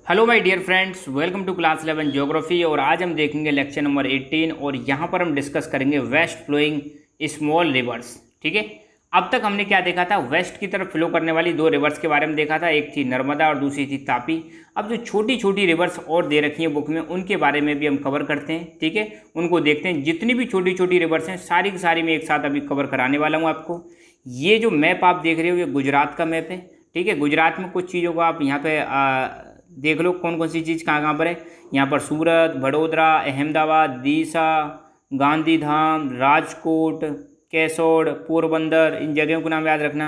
Hello my dear friends, welcome to class 11 geography. और आज हम देखेंगे लेक्चर नंबर 18 और यहाँ पर हम डिस्कस करेंगे वेस्ट फ्लोइंग स्मॉल रिवर्स। ठीक है, अब तक हमने क्या देखा था? वेस्ट की तरफ फ्लो करने वाली दो रिवर्स के बारे में देखा था, एक थी नर्मदा और दूसरी थी तापी। अब जो छोटी छोटी रिवर्स और दे रखी हैं बुक में, उनके बारे में भी हम कवर करते हैं। ठीक है, उनको देखते हैं। जितनी भी छोटी छोटी रिवर्स हैं सारी की सारी मैं एक साथ अभी कवर कराने वाला हूँ आपको। ये जो मैप आप देख रहे हो ये गुजरात का मैप है। ठीक है, गुजरात में कुछ चीज़ों को आप यहाँ पे देख लो कौन कौन सी चीज़ कहाँ कहाँ पर है। यहाँ पर सूरत, वडोदरा, अहमदाबाद, दीसा, गांधीधाम, राजकोट, कैसोड़, पोरबंदर, इन जगहों को नाम याद रखना।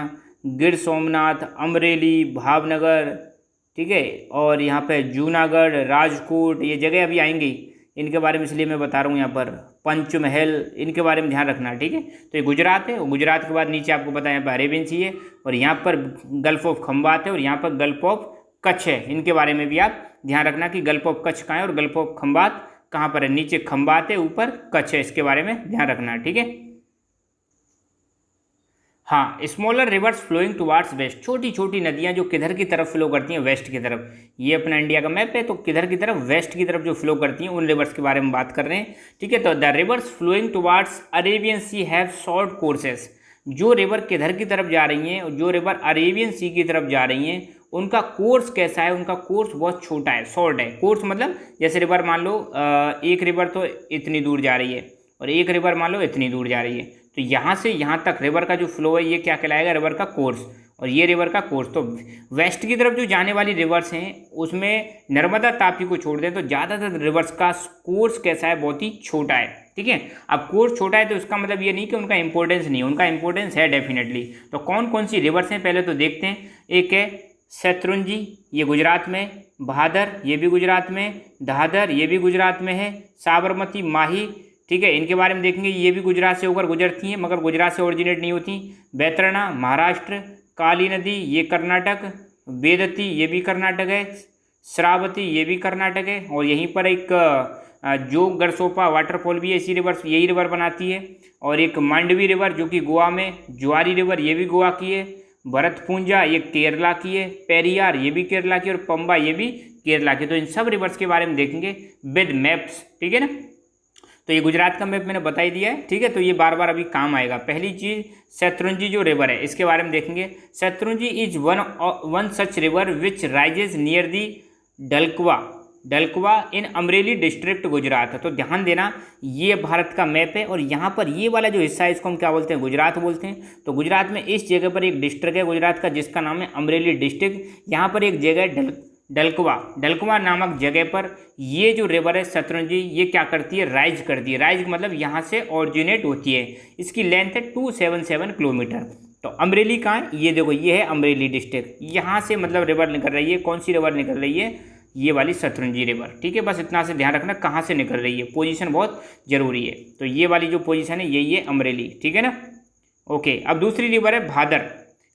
गिर सोमनाथ, अमरेली, भावनगर। ठीक है, और यहाँ पे जूनागढ़, राजकोट, ये जगह अभी आएंगी, इनके बारे में इसलिए मैं बता रहा हूँ। यहाँ पर पंचमहल, इनके बारे में ध्यान रखना। ठीक है, तो ये गुजरात है और गुजरात के बाद नीचे आपको पता है यहाँ पर अरेबियन सी है और यहाँ पर गल्फ ऑफ खंबात है और यहाँ पर गल्फ ऑफ कच्छ है। इनके बारे में भी आप ध्यान रखना कि गल्फ ऑफ कच्छ कहाँ है और गल्फ ऑफ खंबात कहाँ पर है। नीचे खंबात है, ऊपर कच्छ है, इसके बारे में ध्यान रखना। ठीक है, हाँ, smaller rivers flowing towards west, छोटी छोटी नदियाँ जो किधर की तरफ फ्लो करती हैं? वेस्ट की तरफ। ये अपना इंडिया का मैप है, तो किधर की तरफ? वेस्ट की तरफ जो फ्लो करती हैं उन रिवर्स के बारे में बात कर रहे हैं। ठीक है, तो the rivers flowing towards Arabian sea have short courses. जो रिवर किधर की तरफ जा रही हैं, जो रिवर अरेबियन सी की तरफ जा रही हैं, उनका कोर्स कैसा है? उनका कोर्स बहुत छोटा है, शॉर्ट है। कोर्स मतलब जैसे रिवर मान लो एक रिवर तो इतनी दूर जा रही है और एक रिवर मान लो इतनी दूर जा रही है, तो यहाँ से यहाँ तक रिवर का जो फ्लो है ये क्या कहलाएगा? रिवर का कोर्स। और ये रिवर का कोर्स। तो वेस्ट की तरफ जो जाने वाली रिवर्स हैं उसमें नर्मदा तापी को छोड़ दें तो ज़्यादातर रिवर्स का कोर्स कैसा है? बहुत ही छोटा है। ठीक है, अब कोर्स छोटा है तो इसका मतलब ये नहीं कि उनका इंपॉर्टेंस नहीं है, उनका इंपॉर्टेंस है डेफिनेटली। तो कौन कौन सी रिवर्स हैं पहले तो देखते हैं। एक है शत्रुंजी, ये गुजरात में। भादर, ये भी गुजरात में। दादर, ये भी गुजरात में है। साबरमती, माही, ठीक है, इनके बारे में देखेंगे। ये भी गुजरात से होकर गुजरती हैं मगर गुजरात से ओरिजिनेट नहीं होती। बैतरणी महाराष्ट्र। काली नदी, ये कर्नाटक। वेदती, ये भी कर्नाटक है। श्रावती, ये भी कर्नाटक है। और यहीं पर एक जोग गरसोपा वाटरफॉल भी है, इसी रिवर, यही रिवर बनाती है। और एक मांडवी रिवर जो कि गोवा में। ज्वारी रिवर, ये भी गोवा की है। भरतपुंजा, ये केरला की है। पेरियार, ये भी केरला की। और पंबा, ये भी केरला की। तो इन सब रिवर्स के बारे में देखेंगे विद मैप्स। ठीक है ना, तो ये गुजरात का मैप मैंने बता ही दिया है। ठीक है, तो ये बार बार अभी काम आएगा। पहली चीज़ शत्रुंजी जो रिवर है इसके बारे में देखेंगे। Shetrunji is one such river which rises near the Dalkhwa in Amreli district Gujarat. तो ध्यान देना, ये भारत का मैप है और यहाँ पर ये वाला जो हिस्सा है इसको हम क्या बोलते हैं? गुजरात बोलते हैं। तो गुजरात में इस जगह पर एक डिस्ट्रिक्ट है गुजरात का जिसका नाम है अमरेली डिस्ट्रिक्ट। यहाँ पर एक जगह है डलकवा नामक जगह पर ये जो रिवर है शत्रुंजी, ये क्या करती है? राइज करती है। राइज मतलब यहाँ से ऑरिजिनेट होती है। इसकी लेंथ है 277 किलोमीटर। तो अमरेली कहाँ है? ये देखो, ये है अमरेली डिस्ट्रिक्ट। यहाँ से मतलब रिवर निकल रही है। कौन सी रिवर निकल रही है? ये वाली शत्रुंजी रिवर। ठीक है, बस इतना से ध्यान रखना कहाँ से निकल रही है, पोजीशन बहुत जरूरी है। तो ये वाली जो पोजीशन है यही है अमरेली। ठीक है ना, ओके। अब दूसरी रिवर है भादर।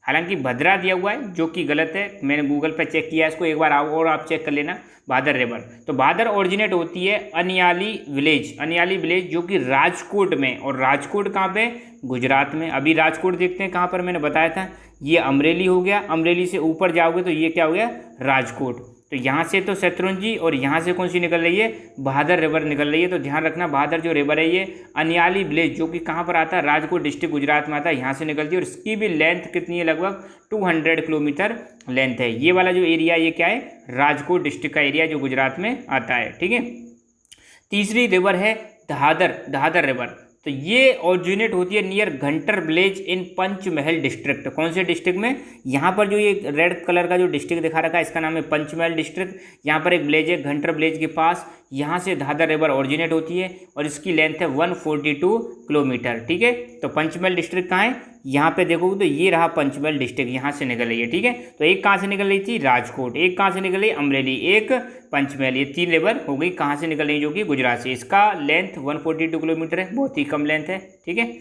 हालांकि भद्रा दिया हुआ है जो कि गलत है, मैंने गूगल पे चेक किया है इसको, एक बार आओ और आप चेक कर लेना। भादर रिवर, तो भादर ओरिजिनेट होती है अनियाली विलेज जो कि राजकोट में। और राजकोट कहाँ पे? गुजरात में। अभी राजकोट देखते हैं कहाँ पर, मैंने बताया था ये अमरेली हो गया। अमरेली से ऊपर जाओगे तो ये क्या हो गया? राजकोट। तो यहाँ से तो शत्रुंजी और यहाँ से कौन सी निकल रही है? भादर रिवर निकल रही है। तो ध्यान रखना, भादर जो रिवर है ये अनियाली विलेज जो कि कहाँ पर आता है? राजकोट डिस्ट्रिक्ट गुजरात में आता है, यहाँ से निकलती है। और इसकी भी लेंथ कितनी है? लगभग 200 किलोमीटर लेंथ है। ये वाला जो एरिया ये क्या है? राजकोट डिस्ट्रिक्ट का एरिया जो गुजरात में आता है। ठीक है, तीसरी रिवर है दादर रिवर। तो ये ऑरिजिनेट होती है near Ghantar village in Panchmahal district. कौन से डिस्ट्रिक्ट में? यहाँ पर जो ये रेड कलर का जो डिस्ट्रिक्ट दिखा रखा है इसका नाम है पंचमहल डिस्ट्रिक्ट। यहाँ पर एक विलेज है घंटर विलेज के पास, यहाँ से दादर रिवर ऑरिजिनेट होती है और इसकी लेंथ है 142 किलोमीटर। ठीक है, तो पंचमहल डिस्ट्रिक्ट कहाँ है? यहाँ पे देखोगे तो ये रहा पंचमहल डिस्ट्रिक्ट, यहाँ से निकल रही है। ठीक है, तो एक कहाँ से निकल रही थी? राजकोट। एक कहाँ से निकल रही? अमरेली। एक पंचमहल। ये 3 रिवर हो गई कहाँ से निकल रही? जो कि गुजरात से। इसका लेंथ 142 किलोमीटर है, बहुत ही कम लेंथ है। ठीक है,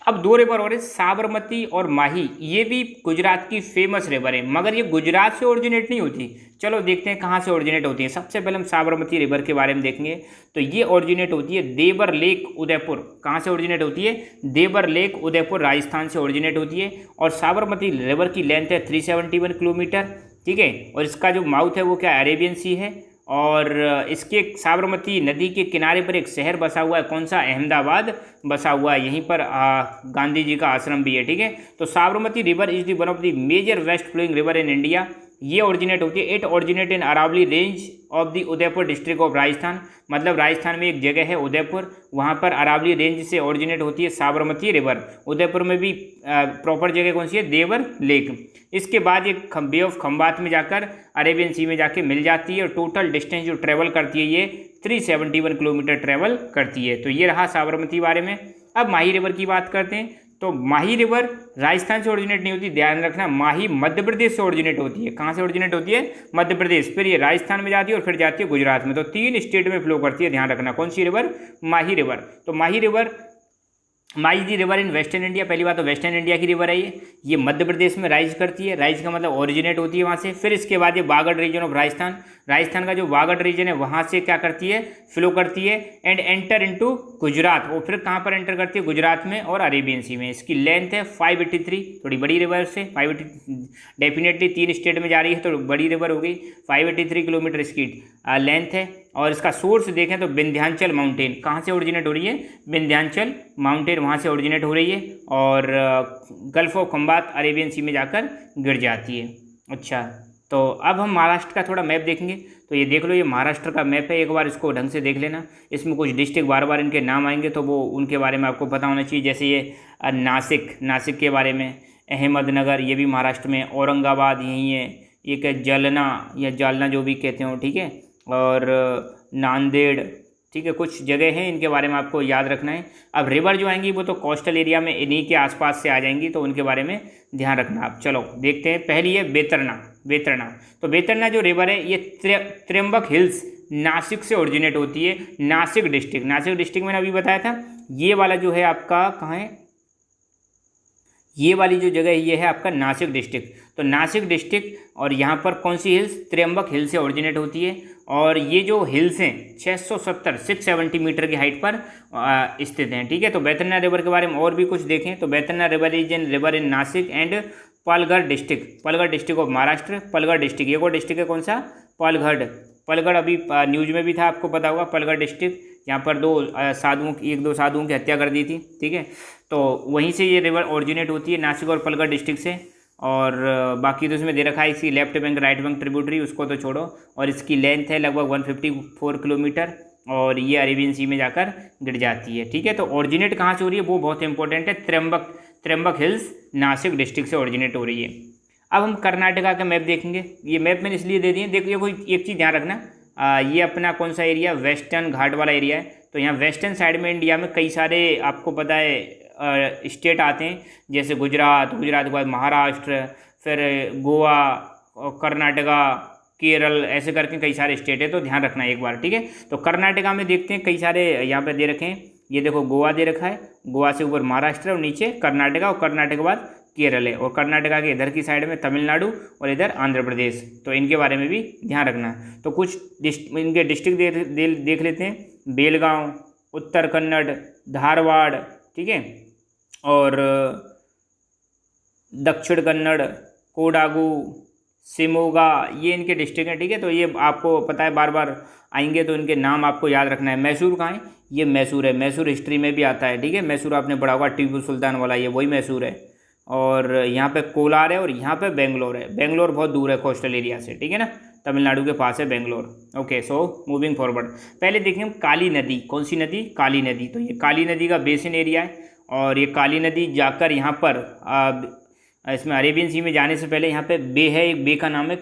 अब 2 रिवर और है साबरमती और माही। ये भी गुजरात की फेमस रिवर है मगर ये गुजरात से ओरिजिनेट नहीं होती। चलो देखते हैं कहाँ से ओरिजिनेट होती है। सबसे पहले हम साबरमती रिवर के बारे में देखेंगे। तो ये ओरिजिनेट होती है देवर लेक उदयपुर। कहाँ से ओरिजिनेट होती है? देवर लेक उदयपुर राजस्थान से ओरिजिनेट होती है। और साबरमती रिवर की लेंथ है 371 किलोमीटर। ठीक है। और इसका जो माउथ है वो क्या अरेबियन सी है, और इसके साबरमती नदी के किनारे पर एक शहर बसा हुआ है, कौन सा, अहमदाबाद बसा हुआ है। यहीं पर गांधी जी का आश्रम भी है, ठीक है। तो Sabarmati river is the one of the major west flowing river in India. ये ओरिजिनेट होती है, it originate in Aravalli range of the Udaipur district of Rajasthan. मतलब राजस्थान में एक जगह है उदयपुर, वहाँ पर अरावली रेंज से ओरिजिनेट होती है साबरमती रिवर। उदयपुर में भी प्रॉपर जगह कौन सी है, देवर लेक। इसके बाद ये बे ऑफ खंबात में जाकर अरेबियन सी में जाके मिल जाती है, और टोटल डिस्टेंस जो ट्रेवल करती है ये 371 किलोमीटर ट्रेवल करती है। तो ये रहा साबरमती बारे में। अब माही रिवर की बात करते हैं। तो माही रिवर राजस्थान से ओरिजिनेट नहीं होती, ध्यान रखना। माही मध्य प्रदेश से ओरिजिनेट होती है। कहाँ से ओरिजिनेट होती है, मध्य प्रदेश, फिर ये राजस्थान में जाती है और फिर जाती है गुजरात में। तो 3 स्टेट में फ्लो करती है, ध्यान रखना। कौन सी रिवर, माही रिवर। तो Mahi river, Mahi the river in western India, पहली बात तो वेस्टर्न इंडिया की रिवर है ये मध्य प्रदेश में राइज करती है। राइज का मतलब ओरिजिनेट होती है वहाँ से। फिर इसके बाद ये वागड़ रीजन ऑफ राजस्थान, राजस्थान का जो वागड़ रीजन है वहाँ से क्या करती है, फ्लो करती है, एंड एंटर इनटू गुजरात। वो फिर कहाँ पर एंटर करती है, गुजरात में और अरेबियन सी में। इसकी लेंथ है 583, थोड़ी बड़ी रिवर से 580, डेफिनेटली 3 स्टेट में जा रही है तो बड़ी रिवर हो गई। 583 किलोमीटर इसकी लेंथ है। और इसका सोर्स देखें तो विंध्याचल माउंटेन, कहाँ से ओरिजिनेट हो रही है, विंध्याचल माउंटेन वहाँ से ओरिजिनेट हो रही है, और गल्फ ऑफ खंबात अरेबियन सी में जाकर गिर जाती है। अच्छा, तो अब हम महाराष्ट्र का थोड़ा मैप देखेंगे। तो ये देख लो, ये महाराष्ट्र का मैप है, एक बार इसको ढंग से देख लेना। इसमें कुछ डिस्ट्रिक्ट बार बार इनके नाम आएंगे तो वो उनके बारे में आपको पता होना चाहिए। जैसे ये नासिक के बारे में, अहमदनगर ये भी महाराष्ट्र में, औरंगाबाद यहीं है, एक है जलना या जालना जो भी कहते हो, ठीक है, और नांदेड़, ठीक है। कुछ जगह हैं इनके बारे में आपको याद रखना है। अब रिवर जो आएंगी वो तो कोस्टल एरिया में इन्हीं के आसपास से आ जाएंगी, तो उनके बारे में ध्यान रखना आप। चलो देखते हैं। पहली है बेतरना। तो बेतरना जो रिवर है ये त्र्यंबक हिल्स नासिक से ओरिजिनेट होती है। नासिक डिस्ट्रिक्ट मैंने अभी बताया था। ये वाला जो है आपका कहाँ है, ये वाली जो जगह है ये है आपका नासिक डिस्ट्रिक्ट। तो नासिक डिस्ट्रिक्ट, और यहाँ पर कौन सी हिल्स, त्र्यंबक हिल से ओरिजिनेट होती है। और ये जो हिल्स हैं 670 मीटर की हाइट पर स्थित हैं, ठीक है। तो बेतरना रिवर के बारे में और भी कुछ देखें तो Vaitarna river is an river in Nashik and Palghar district of Maharashtra. Palghar district, ये को डिस्ट्रिक्ट है कौन सा, पालघर। अभी न्यूज में भी था, आपको पता होगा। पालघर डिस्ट्रिक्ट, यहाँ पर एक दो साधुओं की हत्या कर दी थी, ठीक है। तो वहीं से ये रिवर ओरिजिनेट होती है, नासिक और पालघर डिस्ट्रिक्ट से। और बाकी तो इसमें दे रखा है इसकी left bank right bank tributary, उसको तो छोड़ो। और इसकी लेंथ है लगभग 154 किलोमीटर, और ये अरेबियन सी में जाकर गिर जाती है, ठीक है। तो ओरिजिनेट कहाँ से हो रही है वो बहुत इंपॉर्टेंट है, त्र्यंबक हिल्स नासिक डिस्ट्रिक्ट से ओरिजिनेट हो रही है। अब हम कर्नाटका का मैप देखेंगे। ये मैप मैंने इसलिए दे दिए, देखिए कोई एक चीज़ ध्यान रखना, ये अपना कौन सा एरिया, वेस्टर्न घाट वाला एरिया है। तो यहाँ वेस्टर्न साइड में इंडिया में कई सारे आपको पता है स्टेट आते हैं, जैसे गुजरात के बाद महाराष्ट्र, फिर गोवा, कर्नाटका, केरल, ऐसे करके कई सारे स्टेट है। तो ध्यान रखना एक बार, ठीक है। तो कर्नाटका में देखते हैं, कई सारे यहाँ पे दे रखे हैं। ये देखो गोवा दे रखा है, गोवा से ऊपर महाराष्ट्र और नीचे कर्नाटका, और कर्नाटक के बाद केरल है, और कर्नाटका के इधर की साइड में तमिलनाडु और इधर आंध्र प्रदेश। तो इनके बारे में भी ध्यान रखना। तो कुछ इनके डिस्ट्रिक्ट देख लेते हैं। बेलगांव, उत्तर कन्नड़, धारवाड़, ठीक है, और दक्षिण कन्नड़, कोडागू, शिमोगा, ये इनके डिस्ट्रिक्ट हैं, ठीक है। तो ये आपको पता है, बार बार आएंगे तो इनके नाम आपको याद रखना है। मैसूर कहाँ है, ये मैसूर है, मैसूर हिस्ट्री में भी आता है, ठीक है। मैसूर आपने पढ़ा होगा, टीपू सुल्तान वाला, ये वही मैसूर है। और यहाँ पे कोलार है, और यहाँ पे बेंगलोर है। बेंगलोर बहुत दूर है कोस्टल एरिया से, ठीक है ना, तमिलनाडु के पास है Bangalore. Okay, so moving forward, पहले देखें हम काली नदी। कौन सी नदी, काली नदी। तो ये काली नदी का बेसिन एरिया है, और ये काली नदी जाकर यहाँ पर इसमें अरेबियन सी में जाने से पहले यहाँ पे बे है, एक बे का नाम है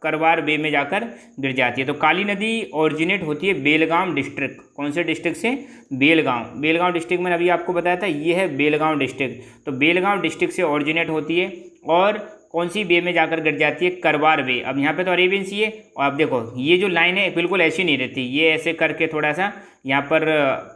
करवार बे में जाकर गिर जाती है। तो काली नदी ओरिजिनेट होती है बेलगाम डिस्ट्रिक्ट। कौन से डिस्ट्रिक्ट से, बेलगांव डिस्ट्रिक्ट। मैंने अभी आपको बताया था, ये है बेलगांव डिस्ट्रिक्ट। तो बेलगांव डिस्ट्रिक्ट से ओरिजिनेट होती है, और कौन सी बे में जाकर गिर जाती है, करवार बे। अब यहाँ पे तो अरेबियन सी है, और आप देखो ये जो लाइन है बिल्कुल ऐसी नहीं रहती, ये ऐसे करके थोड़ा सा यहाँ पर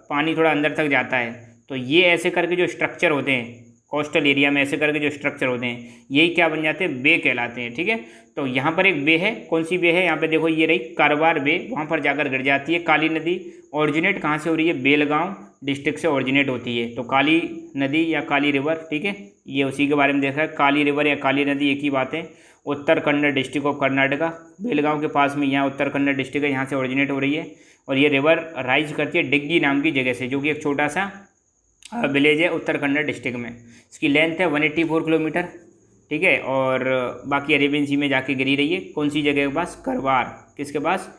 पानी थोड़ा अंदर तक जाता है। तो ये ऐसे करके जो स्ट्रक्चर होते हैं कोस्टल एरिया में, ऐसे करके जो स्ट्रक्चर होते हैं, यही क्या बन जाते हैं, बे कहलाते हैं, ठीक है। तो यहाँ पर एक बे है, कौन सी बे है, यहाँ पे देखो ये रही करवार बे, वहाँ पर जाकर गिर जाती है। काली नदी ओरिजिनेट कहाँ से हो रही है, बेलगांव डिस्ट्रिक्ट से ओरिजिनेट होती है। तो काली नदी या काली रिवर, ठीक है, ये उसी के बारे में देखा है, काली रिवर या काली नदी एक ही बात है। उत्तर कन्नड़ डिस्ट्रिक्ट ऑफ कर्नाटका, बेलगांव के पास में यहाँ उत्तर कन्नड़ डिस्ट्रिक्ट है, यहाँ से ओरिजिनेट हो रही है। और ये रिवर राइज करती है डिग्गी नाम की जगह से, जो कि एक छोटा सा विलेज है उत्तर कन्नड़ डिस्ट्रिक्ट में। इसकी लेंथ है 184 किलोमीटर, ठीक है। और बाकी अरेबियन सी में जाके गिरी रही है, कौन सी जगह के पास, करवार, किसके पास,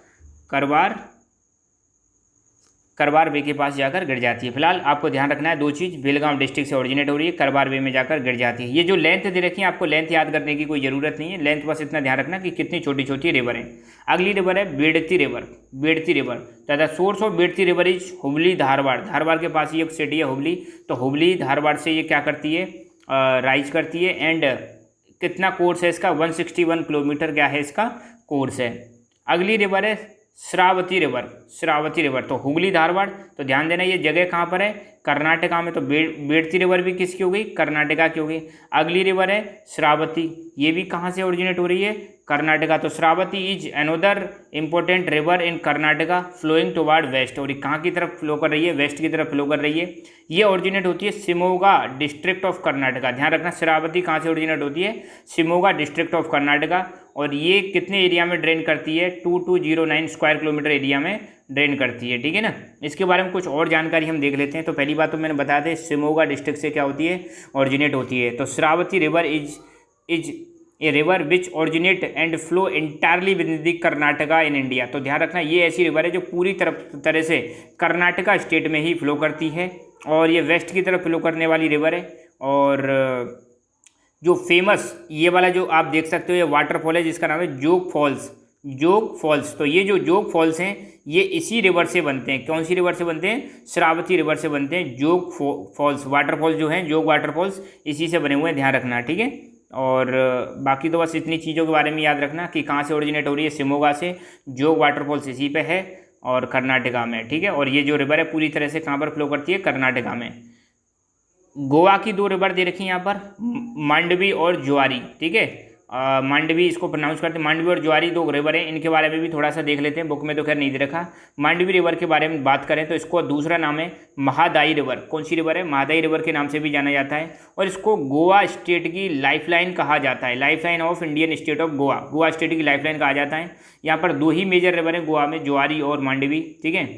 करवार वे के पास जाकर गिर जाती है। फिलहाल आपको ध्यान रखना है दो चीज़, बेलगांव डिस्ट्रिक्ट से ओरिजिनेट हो रही है, करवार वे में जाकर गिर जाती है। ये जो लेंथ दे रखी है आपको लेंथ याद करने की कोई ज़रूरत नहीं है, लेंथ बस इतना ध्यान रखना कि कितनी छोटी छोटी रिवर हैं। अगली रिवर है बेड़ती रिवर तथा source of Bedti river is Hubli Dharwad, Dharwad के पास ये एक सिटी है हुबली, तो हुबली धारवाड़ से ये क्या करती है, राइज करती है। एंड कितना कोर्स है इसका, 161 किलोमीटर क्या है इसका कोर्स है। अगली रिवर है श्रावती रिवर, तो हुगली धारवाड़, तो ध्यान देना ये जगह कहाँ पर है, कर्नाटका में, तो बेड़ती रिवर भी किसकी हो गई, कर्नाटका की हो गई। अगली रिवर है श्रावती, ये भी कहाँ से ओरिजिनेट हो रही है, कर्नाटका, तो Sharavathi is another important river in Karnataka flowing toward west, और ये कहाँ की तरफ फ्लो कर रही है, वेस्ट की तरफ फ्लो कर रही है। ये ओरिजिनेट होती है शिमोगा डिस्ट्रिक्ट ऑफ कर्नाटका, ध्यान रखना श्रावती कहाँ से ओरिजिनेट होती है, शिमोगा डिस्ट्रिक्ट ऑफ कर्नाटका। और ये कितने एरिया में ड्रेन करती है, 2209 स्क्वायर किलोमीटर एरिया में ड्रेन करती है, ठीक है ना। इसके बारे में कुछ और जानकारी हम देख लेते हैं। तो पहली बात तो मैंने बताया था शिमोगा डिस्ट्रिक्ट से क्या होती है, ओरिजिनेट होती है। तो Sharavathi river is a river which originate and flow entirely with the Karnataka in India, तो ध्यान रखना ये ऐसी रिवर है जो पूरी तरह से कर्नाटका स्टेट में ही फ्लो करती है, और ये वेस्ट की तरफ फ्लो करने वाली रिवर है। और जो फेमस ये वाला जो आप देख सकते हो ये वाटरफॉल है जिसका नाम है जोग फॉल्स, तो ये जो जोग फॉल्स हैं ये इसी रिवर से बनते हैं। कौन सी रिवर से बनते हैं, श्रावती रिवर से बनते हैं। जोग फॉल्स वाटरफॉल्स जो हैं, जोग वाटरफॉल्स इसी से बने हुए हैं, ध्यान रखना, ठीक है। और बाकी तो बस इतनी चीज़ों के बारे में याद रखना कि कहाँ से ओरिजिनेट हो रही है, शिमोगा से, जोग वाटरफॉल्स इसी पे है और कर्नाटका में, ठीक है। और ये जो रिवर है पूरी तरह से कहाँ पर फ्लो करती है, कर्नाटका में। गोवा की दो रिवर दे रखी हैं यहाँ पर, मांडवी और ज्वारी, ठीक है। मांडवी इसको प्रोनाउंस करते हैं, मांडवी और ज्वारी दो रिवर हैं, इनके बारे में भी थोड़ा सा देख लेते हैं, बुक में तो खैर नहीं दे रखा। मांडवी रिवर के बारे में बात करें तो इसको दूसरा नाम है महादाई रिवर, कौन सी रिवर है, महादाई रिवर के नाम से भी जाना जाता है। और इसको गोवा स्टेट की लाइफलाइन कहा जाता है, lifeline of Indian state of Goa, Goa state की लाइफलाइन कहा जाता है। यहाँ पर दो ही मेजर रिवर हैं गोवा में, ज्वारी और मांडवी, ठीक है।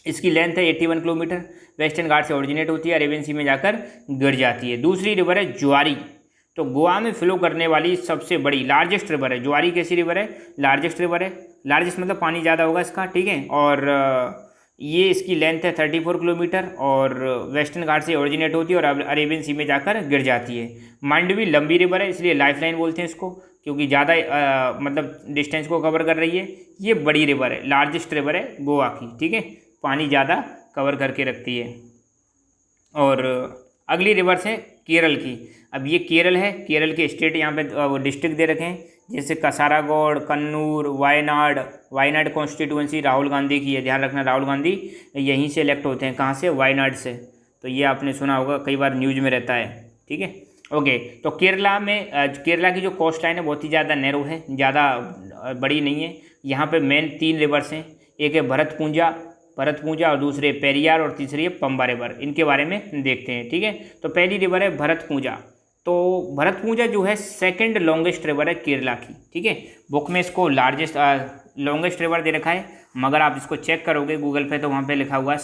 इसकी लेंथ है 81 किलोमीटर, वेस्टर्न घाट से ओरिजिनेट होती है, अरेबियन सी में जाकर गिर जाती है। दूसरी रिवर है ज्वारी, तो गोवा में फ्लो करने वाली सबसे बड़ी लार्जेस्ट रिवर है ज्वारी। कैसी रिवर है, लार्जेस्ट रिवर है, लार्जेस्ट मतलब पानी ज़्यादा होगा इसका, ठीक है। और ये इसकी लेंथ है 34 किलोमीटर और वेस्टर्न घाट से ओरिजिनेट होती है और अरेबियन सी में जाकर गिर जाती है। मांडवी लंबी रिवर है इसलिए लाइफलाइन बोलते हैं इसको, क्योंकि ज़्यादा मतलब डिस्टेंस को कवर कर रही है। ये बड़ी रिवर है, लार्जेस्ट रिवर है गोवा की, ठीक है, पानी ज़्यादा कवर करके रखती है। और अगली रिवर्स है केरल की। अब ये केरल है, केरल के स्टेट यहाँ पे डिस्ट्रिक्ट दे रखे हैं, जैसे कसारागोड़, कन्नूर, वायनाड कॉन्स्टिट्यूंसी राहुल गांधी की है, ध्यान रखना राहुल गांधी यहीं से इलेक्ट होते हैं, कहाँ से, वायनाड से। तो ये आपने सुना होगा, कई बार न्यूज़ में रहता है, ठीक है। ओके, तो केरला में केरला की जो कोस्ट लाइन है बहुत ही ज़्यादा नैरो है, ज़्यादा बड़ी नहीं है। यहाँ पे मेन 3 रिवर्स हैं, एक है भरतपुंजा और दूसरे पेरियार और तीसरी है पंबा रिवर। इनके बारे में देखते हैं, ठीक है। तो पहली रिवर है भरतपुंजा, तो भरतपुंजा जो है सेकंड लॉन्गेस्ट रिवर है केरला की, ठीक है। बुक में इसको लॉन्गेस्ट रिवर दे रखा है, मगर आप इसको चेक करोगे गूगल पे तो वहाँ पे लिखा हुआ है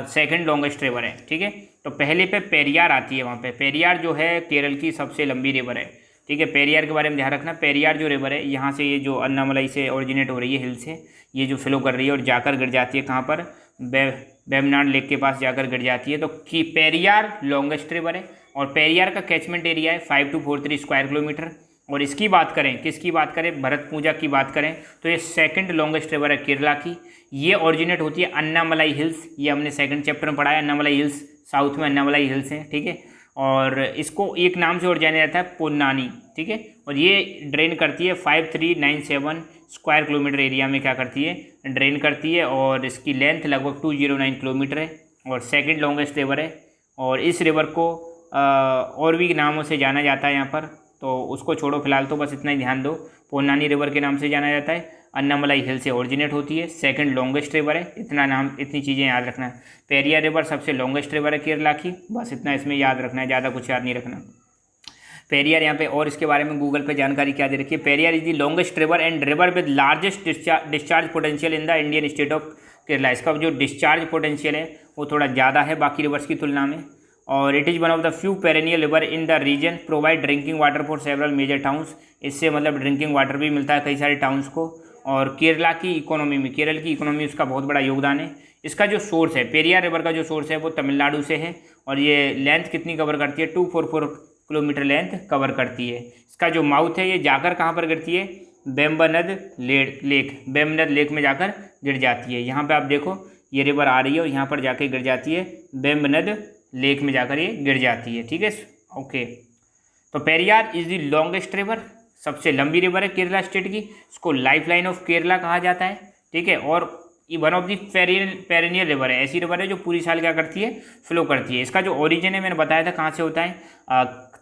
सेकंड लॉन्गेस्ट रिवर है, ठीक है। तो पहले पे पेरियार आती है, वहाँ पे पेरियार जो है केरल की सबसे लंबी रिवर है, ठीक है। पेरियार के बारे में ध्यान रखना, पेरियार जो रिवर है यहाँ से ये जो अन्नामलाई से ओरिजिनेट हो रही है, हिल से ये जो फ्लो कर रही है और जाकर गिर जाती है कहाँ पर, वेम्बनाड लेक के पास जाकर गिर जाती है। तो कि पेरियार लॉन्गेस्ट रिवर है और पेरियार का कैचमेंट एरिया है 5243 स्क्वायर किलोमीटर। और इसकी बात करें, किसकी बात करें, भरतपुंजा की बात करें तो ये सेकंड लॉन्गेस्ट रिवर है केरला की। ये ओरिजिनेट होती है अन्नामलाई हिल्स, ये हमने सेकंड चैप्टर में पढ़ा है, अन्नामलाई हिल्स, साउथ में अन्नामलाई हिल्स हैं, ठीक है। और इसको एक नाम से और जाना जाता है पोन्नानी, ठीक है। और ये ड्रेन करती है 5397 स्क्वायर किलोमीटर एरिया में क्या करती है, ड्रेन करती है। और इसकी लेंथ लगभग 209 किलोमीटर है और सेकंड लॉन्गेस्ट रिवर है। और इस रिवर को और भी नामों से जाना जाता है यहाँ पर, तो उसको छोड़ो फिलहाल, तो बस इतना ही ध्यान दो, पोन्नानी रिवर के नाम से जाना जाता है, अन्नामलाई हिल से ओरिजिनेट होती है, सेकंड लॉन्गेस्ट रिवर है, इतना नाम, इतनी चीज़ें याद रखना है। पेरियार रिवर सबसे लॉन्गेस्ट रिवर है केरला की, बस इतना इसमें याद रखना है, ज़्यादा कुछ याद नहीं रखना। पेरियार यहाँ पे और इसके बारे में गूगल पे जानकारी क्या दे रखी है। Periyar is the longest river and river with largest discharge potential in the Indian state of Kerala. इसका जो डिस्चार्ज पोटेंशियल है वो थोड़ा ज़्यादा है बाकी रिवर्स की तुलना में। और it is one of the few perennial river in the region, provide drinking water for several major towns. इससे मतलब ड्रिंकिंग वाटर भी मिलता है कई सारे टाउन्स को। और केरला की इकोनॉमी में, केरल की इकोनॉमी उसका बहुत बड़ा योगदान है। इसका जो सोर्स है, पेरियार रिवर का जो सोर्स है वो तमिलनाडु से है। और ये लेंथ कितनी कवर करती है, 244 किलोमीटर लेंथ कवर करती है। इसका जो माउथ है ये जाकर कहाँ पर गिरती है, बेम्बनद लेक, बेम्बनद लेक में जाकर गिर जाती है। यहाँ पे आप देखो ये रिवर आ रही है और यहाँ पर जाके गिर जाती है, बेम्बनद लेक में जाकर ये गिर जाती है। ठीक है, ओके। तो Periyar is the longest river, सबसे लंबी रिवर है केरला स्टेट की। इसको लाइफ लाइन ऑफ केरला कहा जाता है। ठीक है, और ये one of the perennial river है, ऐसी रिवर है जो पूरी साल क्या करती है, फ्लो करती है। इसका जो ओरिजिन है मैंने बताया था कहाँ से होता है,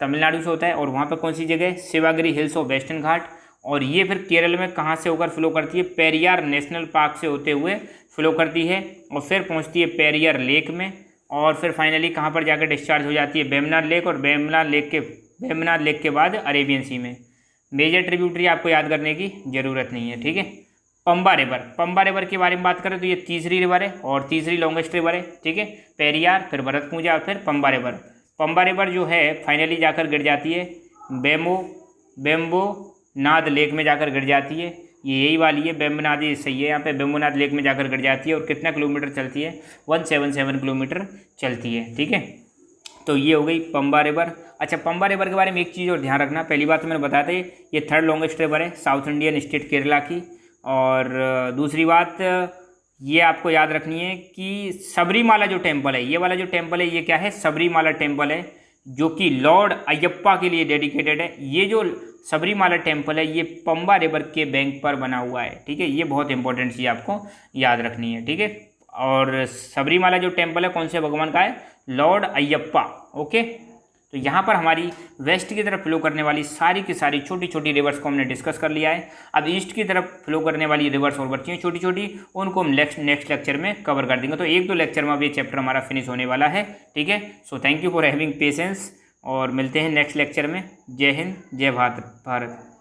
तमिलनाडु से होता है। और वहाँ पर कौन सी जगह है, शिवागिरी हिल्स ऑफ वेस्टर्न घाट। और ये फिर केरल में कहाँ से होकर फ्लो करती है, पेरियार नेशनल पार्क से होते हुए फ्लो करती है और फिर पहुँचती है पेरियार लेक में। और फिर फाइनली कहाँ पर जाकर डिस्चार्ज हो जाती है, वेम्बनाड लेक। और वेम्बनाड लेक के बाद अरेबियन सी में। मेजर ट्रिब्यूटरी आपको याद करने की ज़रूरत नहीं है। ठीक है, पंबा रिवर के बारे में बात करें तो ये तीसरी रिवर है और तीसरी लॉन्गेस्ट रिवर है। ठीक है, पेरियार, फिर भरतपुजा और फिर पंबा रिवर। पंबा रिवर जो है फाइनली जाकर गिर जाती है बेम्बोनाद लेक में जाकर गिर जाती है। ये यही वाली है, बेम्बनाद, ये सही है, यहाँ पे बेम्बोनाद लेक में जाकर गिर जाती है। और कितना किलोमीटर चलती है, 177 किलोमीटर चलती है। ठीक है, तो ये हो गई पंबा रिवर। अच्छा, पंबा रिवर के बारे में एक चीज़ और ध्यान रखना, पहली बात तो मैंने बताया था ये थर्ड लॉन्गेस्ट रिवर है साउथ इंडियन स्टेट केरला की। और दूसरी बात ये आपको याद रखनी है कि सबरीमाला जो टेम्पल है, ये वाला जो टेम्पल है ये क्या है, सबरीमाला टेम्पल है, जो कि लॉर्ड अयप्पा के लिए डेडिकेटेड है। ये जो सबरीमाला टेम्पल है ये पंबा रिवर के बैंक पर बना हुआ है। ठीक है, ये बहुत इंपॉर्टेंट चीज़ आपको याद रखनी है। ठीक है, और सबरीमाला जो टेम्पल है कौन से भगवान का है, लॉर्ड अयप्पा। ओके, तो यहाँ पर हमारी वेस्ट की तरफ फ्लो करने वाली सारी की सारी छोटी छोटी रिवर्स को हमने डिस्कस कर लिया है। अब ईस्ट की तरफ फ्लो करने वाली रिवर्स और बची हैं छोटी छोटी, उनको हम नेक्स्ट लेक्चर में कवर कर देंगे। तो एक दो लेक्चर में अब ये चैप्टर हमारा फिनिश होने वाला है। ठीक है, so thank you for having patience और मिलते हैं नेक्स्ट लेक्चर में। जय हिंद, जय भारत।